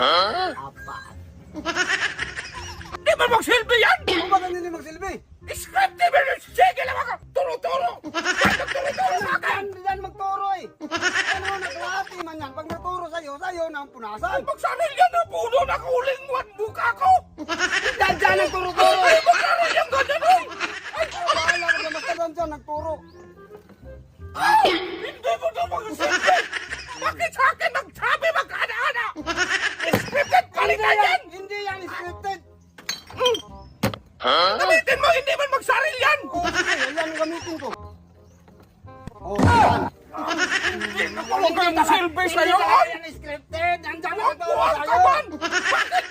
Apat. Di ba magsilbi yan? Ano ba hindi magsilbi? Script di ba? Sige lang ako! Turo-turo! Turo-turo sa akin! Yan magturo eh. Ano, naklati man yan. Pag naturo sa'yo na ang punasan. Magsaril yan na puno na kuling wan mukha ko! Dyan ang turo-turo eh. Magsaril yan ganyan eh! Bahala ka dyan, basta dyan nagturo. Hindi mo na magsilbi! Bakit sa akin nagsabi magkana-ana? Scripted balikan yan! Hindi yan scripted. Gamitin mo, hindi man magsaril yan! Oo, sige, yan ang gamitin ko. Oo, yan. Hindi na ko lang kayo masilbi sa'yo! Hindi yan scripted. Yan dyan ang Huwag turo buwan ka sa'yo. man! Bakit?